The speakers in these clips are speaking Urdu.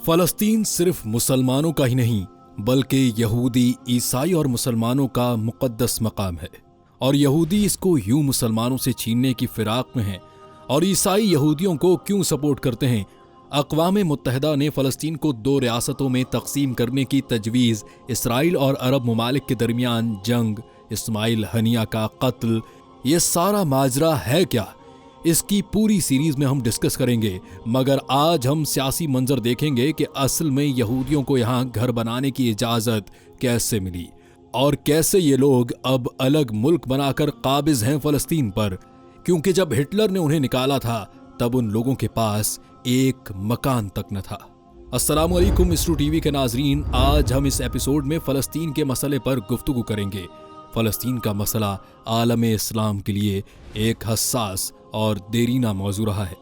فلسطین صرف مسلمانوں کا ہی نہیں بلکہ یہودی، عیسائی اور مسلمانوں کا مقدس مقام ہے، اور یہودی اس کو یوں مسلمانوں سے چھیننے کی فراق میں ہیں اور عیسائی یہودیوں کو کیوں سپورٹ کرتے ہیں۔ اقوام متحدہ نے فلسطین کو 2 ریاستوں میں تقسیم کرنے کی تجویز، اسرائیل اور عرب ممالک کے درمیان جنگ، اسماعیل ہنیہ کا قتل، یہ سارا ماجرا ہے کیا؟ اس کی پوری سیریز میں ہم ڈسکس کریں گے، مگر آج ہم سیاسی منظر دیکھیں گے کہ اصل میں یہودیوں کو یہاں گھر بنانے کی اجازت کیسے ملی اور کیسے یہ لوگ اب الگ ملک بنا کر قابض ہیں فلسطین پر، کیونکہ جب ہٹلر نے انہیں نکالا تھا تب ان لوگوں کے پاس ایک مکان تک نہ تھا۔ السلام علیکم اسٹرو ٹی وی کے ناظرین، آج ہم اس ایپیسوڈ میں فلسطین کے مسئلے پر گفتگو کریں گے۔ فلسطین کا مسئلہ عالم اسلام کے لیے ایک حساس اور دیرینہ موضوع رہا ہے۔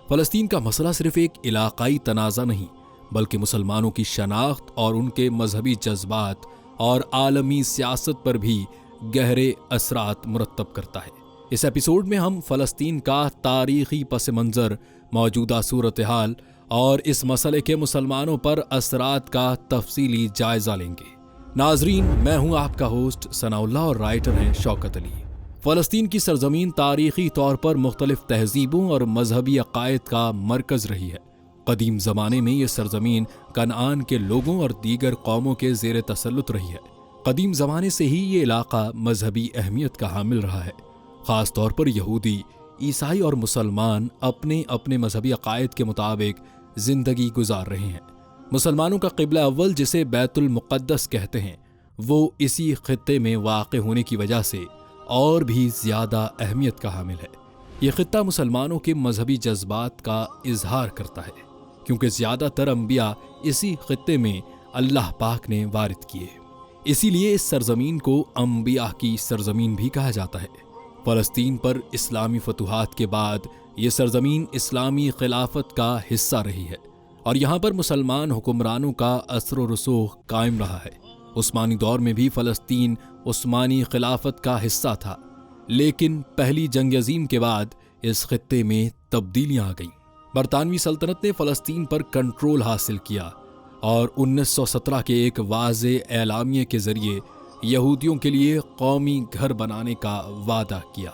فلسطین کا مسئلہ صرف ایک علاقائی تنازع نہیں بلکہ مسلمانوں کی شناخت اور ان کے مذہبی جذبات اور عالمی سیاست پر بھی گہرے اثرات مرتب کرتا ہے۔ اس ایپیسوڈ میں ہم فلسطین کا تاریخی پس منظر، موجودہ صورتحال اور اس مسئلے کے مسلمانوں پر اثرات کا تفصیلی جائزہ لیں گے۔ ناظرین، میں ہوں آپ کا ہوسٹ ثناء اللہ اور رائٹر ہیں شوکت علی۔ فلسطین کی سرزمین تاریخی طور پر مختلف تہذیبوں اور مذہبی عقائد کا مرکز رہی ہے۔ قدیم زمانے میں یہ سرزمین کنعان کے لوگوں اور دیگر قوموں کے زیر تسلط رہی ہے۔ قدیم زمانے سے ہی یہ علاقہ مذہبی اہمیت کا حامل رہا ہے۔ خاص طور پر یہودی، عیسائی اور مسلمان اپنے اپنے مذہبی عقائد کے مطابق زندگی گزار رہے ہیں۔ مسلمانوں کا قبلہ اول، جسے بیت المقدس کہتے ہیں، وہ اسی خطے میں واقع ہونے کی وجہ سے اور بھی زیادہ اہمیت کا حامل ہے۔ یہ خطہ مسلمانوں کے مذہبی جذبات کا اظہار کرتا ہے، کیونکہ زیادہ تر انبیاء اسی خطے میں اللہ پاک نے وارد کیے۔ اسی لیے اس سرزمین کو انبیاء کی سرزمین بھی کہا جاتا ہے۔ فلسطین پر اسلامی فتوحات کے بعد یہ سرزمین اسلامی خلافت کا حصہ رہی ہے اور یہاں پر مسلمان حکمرانوں کا اثر و رسوخ قائم رہا ہے۔ عثمانی دور میں بھی فلسطین عثمانی خلافت کا حصہ تھا، لیکن پہلی جنگ عظیم کے بعد اس خطے میں تبدیلیاں آ گئیں۔ برطانوی سلطنت نے فلسطین پر کنٹرول حاصل کیا اور 1917 کے ایک واضح اعلامیے کے ذریعے یہودیوں کے لیے قومی گھر بنانے کا وعدہ کیا۔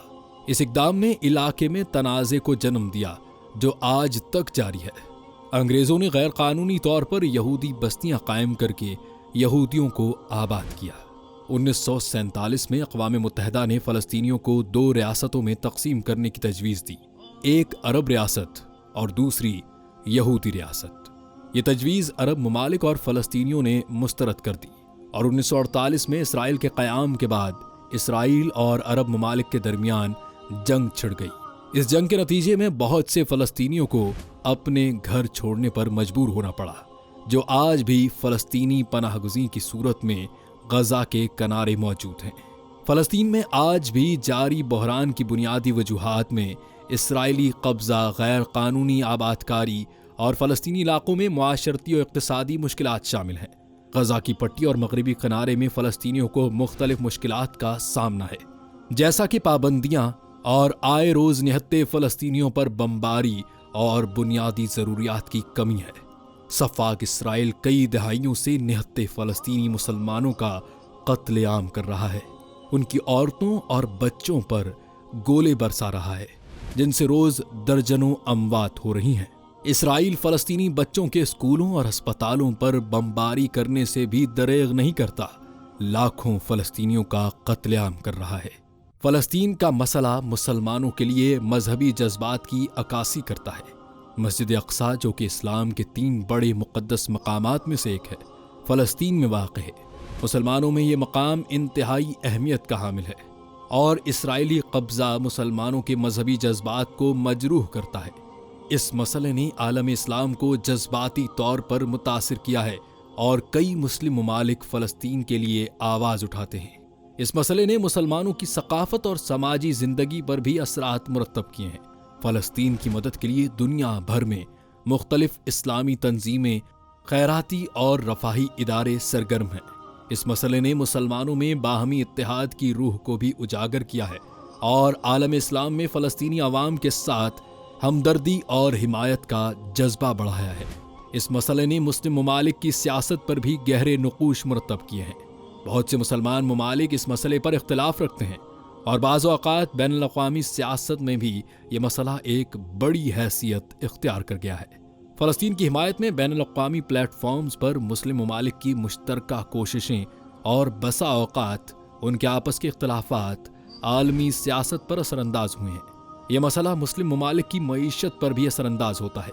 اس اقدام نے علاقے میں تنازع کو جنم دیا جو آج تک جاری ہے۔ انگریزوں نے غیر قانونی طور پر یہودی بستیاں قائم کر کے یہودیوں کو آباد کیا۔ 1947 میں اقوام متحدہ نے فلسطینیوں کو 2 ریاستوں میں تقسیم کرنے کی تجویز دی، ایک عرب ریاست اور دوسری یہودی ریاست۔ یہ تجویز عرب ممالک اور فلسطینیوں نے مسترد کر دی اور 1948 میں اسرائیل کے قیام کے بعد اسرائیل اور عرب ممالک کے درمیان جنگ چھڑ گئی۔ اس جنگ کے نتیجے میں بہت سے فلسطینیوں کو اپنے گھر چھوڑنے پر مجبور ہونا پڑا، جو آج بھی فلسطینی پناہ گزین کی صورت میں غزہ کے کنارے موجود ہیں۔ فلسطین میں آج بھی جاری بحران کی بنیادی وجوہات میں اسرائیلی قبضہ، غیر قانونی آباد کاری اور فلسطینی علاقوں میں معاشرتی اور اقتصادی مشکلات شامل ہیں۔ غزہ کی پٹی اور مغربی کنارے میں فلسطینیوں کو مختلف مشکلات کا سامنا ہے، جیسا کہ پابندیاں اور آئے روز نہتے فلسطینیوں پر بمباری اور بنیادی ضروریات کی کمی ہے۔ سفاک اسرائیل کئی دہائیوں سے نہتے فلسطینی مسلمانوں کا قتل عام کر رہا ہے، ان کی عورتوں اور بچوں پر گولے برسا رہا ہے، جن سے روز درجنوں اموات ہو رہی ہیں۔ اسرائیل فلسطینی بچوں کے اسکولوں اور ہسپتالوں پر بمباری کرنے سے بھی دریغ نہیں کرتا، لاکھوں فلسطینیوں کا قتل عام کر رہا ہے۔ فلسطین کا مسئلہ مسلمانوں کے لیے مذہبی جذبات کی عکاسی کرتا ہے۔ مسجد اقصیٰ، جو کہ اسلام کے 3 بڑے مقدس مقامات میں سے ایک ہے، فلسطین میں واقع ہے۔ مسلمانوں میں یہ مقام انتہائی اہمیت کا حامل ہے اور اسرائیلی قبضہ مسلمانوں کے مذہبی جذبات کو مجروح کرتا ہے۔ اس مسئلے نے عالم اسلام کو جذباتی طور پر متاثر کیا ہے اور کئی مسلم ممالک فلسطین کے لیے آواز اٹھاتے ہیں۔ اس مسئلے نے مسلمانوں کی ثقافت اور سماجی زندگی پر بھی اثرات مرتب کیے ہیں۔ فلسطین کی مدد کے لیے دنیا بھر میں مختلف اسلامی تنظیمیں، خیراتی اور رفاہی ادارے سرگرم ہیں۔ اس مسئلے نے مسلمانوں میں باہمی اتحاد کی روح کو بھی اجاگر کیا ہے اور عالم اسلام میں فلسطینی عوام کے ساتھ ہمدردی اور حمایت کا جذبہ بڑھایا ہے۔ اس مسئلے نے مسلم ممالک کی سیاست پر بھی گہرے نقوش مرتب کیے ہیں۔ بہت سے مسلمان ممالک اس مسئلے پر اختلاف رکھتے ہیں اور بعض اوقات بین الاقوامی سیاست میں بھی یہ مسئلہ ایک بڑی حیثیت اختیار کر گیا ہے۔ فلسطین کی حمایت میں بین الاقوامی پلیٹ فارمز پر مسلم ممالک کی مشترکہ کوششیں اور بسا اوقات ان کے آپس کے اختلافات عالمی سیاست پر اثر انداز ہوئے ہیں۔ یہ مسئلہ مسلم ممالک کی معیشت پر بھی اثر انداز ہوتا ہے۔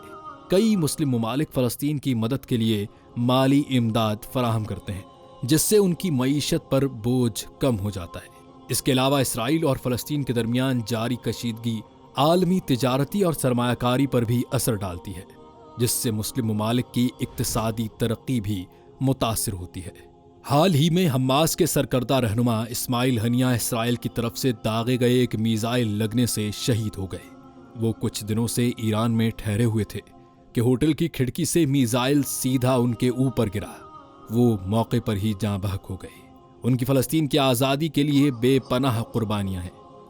کئی مسلم ممالک فلسطین کی مدد کے لیے مالی امداد فراہم کرتے ہیں، جس سے ان کی معیشت پر بوجھ کم ہو جاتا ہے۔ اس کے علاوہ اسرائیل اور فلسطین کے درمیان جاری کشیدگی عالمی تجارتی اور سرمایہ کاری پر بھی اثر ڈالتی ہے، جس سے مسلم ممالک کی اقتصادی ترقی بھی متاثر ہوتی ہے۔ حال ہی میں حماس کے سرکردہ رہنما اسماعیل ہنیہ اسرائیل کی طرف سے داغے گئے ایک میزائل لگنے سے شہید ہو گئے۔ وہ کچھ دنوں سے ایران میں ٹھہرے ہوئے تھے کہ ہوٹل کی کھڑکی سے میزائل سیدھا ان کے اوپر گرا۔ وہ موقع پر ہی جاں بحق ہو گئے۔ ان کی فلسطین کی آزادی کے لیے بے پناہ قربانیاں ہیں۔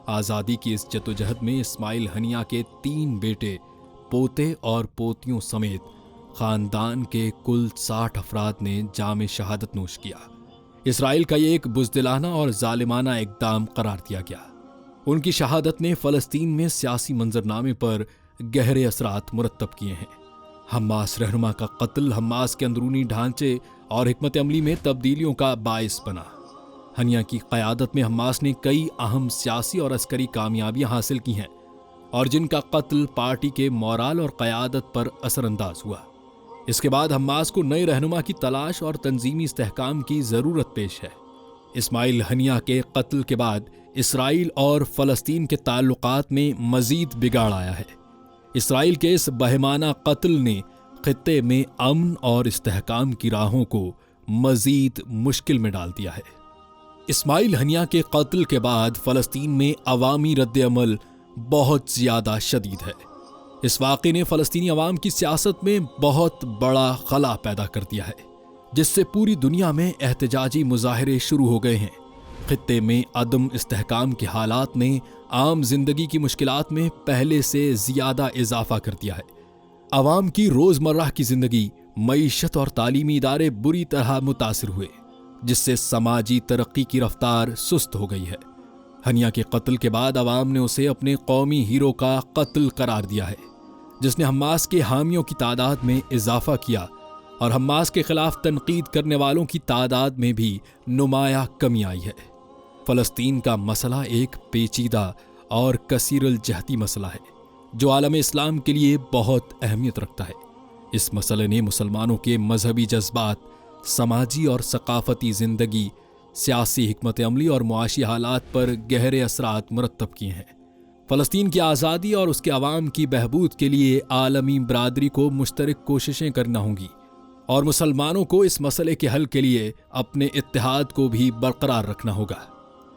آزادی کی اس جدوجہد میں اسماعیل ہنیہ کے 3 بیٹے، پوتے اور پوتیوں سمیت خاندان کے کل 60 افراد نے جام شہادت نوش کیا۔ اسرائیل کا یہ ایک بزدلانہ اور ظالمانہ اقدام قرار دیا گیا۔ ان کی شہادت نے فلسطین میں سیاسی منظرنامے پر گہرے اثرات مرتب کیے ہیں۔ حماس رہنما کا قتل حماس کے اندرونی ڈھانچے اور حکمت عملی میں تبدیلیوں کا باعث بنا۔ ہنیہ کی قیادت میں حماس نے کئی اہم سیاسی اور عسکری کامیابیاں حاصل کی ہیں، اور جن کا قتل پارٹی کے مورال اور قیادت پر اثر انداز ہوا۔ اس کے بعد حماس کو نئے رہنما کی تلاش اور تنظیمی استحکام کی ضرورت پیش ہے۔ اسماعیل ہنیہ کے قتل کے بعد اسرائیل اور فلسطین کے تعلقات میں مزید بگاڑ آیا ہے۔ اسرائیل کے اس بہیمانہ قتل نے خطے میں امن اور استحکام کی راہوں کو مزید مشکل میں ڈال دیا ہے۔ اسماعیل ہنیہ کے قتل کے بعد فلسطین میں عوامی رد عمل بہت زیادہ شدید ہے۔ اس واقعے نے فلسطینی عوام کی سیاست میں بہت بڑا خلا پیدا کر دیا ہے، جس سے پوری دنیا میں احتجاجی مظاہرے شروع ہو گئے ہیں۔ خطے میں عدم استحکام کے حالات نے عام زندگی کی مشکلات میں پہلے سے زیادہ اضافہ کر دیا ہے۔ عوام کی روزمرہ کی زندگی، معیشت اور تعلیمی ادارے بری طرح متاثر ہوئے، جس سے سماجی ترقی کی رفتار سست ہو گئی ہے۔ ہنیہ کے قتل کے بعد عوام نے اسے اپنے قومی ہیرو کا قتل قرار دیا ہے، جس نے حماس کے حامیوں کی تعداد میں اضافہ کیا اور حماس کے خلاف تنقید کرنے والوں کی تعداد میں بھی نمایاں کمی آئی ہے۔ فلسطین کا مسئلہ ایک پیچیدہ اور کثیر الجہتی مسئلہ ہے، جو عالم اسلام کے لیے بہت اہمیت رکھتا ہے۔ اس مسئلے نے مسلمانوں کے مذہبی جذبات، سماجی اور ثقافتی زندگی، سیاسی حکمت عملی اور معاشی حالات پر گہرے اثرات مرتب کیے ہیں۔ فلسطین کی آزادی اور اس کے عوام کی بہبود کے لیے عالمی برادری کو مشترک کوششیں کرنا ہوں گی، اور مسلمانوں کو اس مسئلے کے حل کے لیے اپنے اتحاد کو بھی برقرار رکھنا ہوگا۔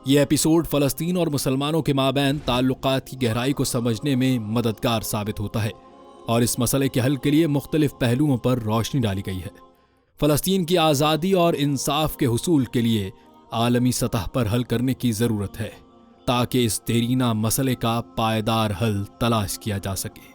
یہ ایپیسوڈ فلسطین اور مسلمانوں کے مابین تعلقات کی گہرائی کو سمجھنے میں مددگار ثابت ہوتا ہے، اور اس مسئلے کے حل کے لیے مختلف پہلوؤں پر روشنی ڈالی گئی ہے۔ فلسطین کی آزادی اور انصاف کے حصول کے لیے عالمی سطح پر حل کرنے کی ضرورت ہے، تاکہ اس دیرینہ مسئلے کا پائیدار حل تلاش کیا جا سکے۔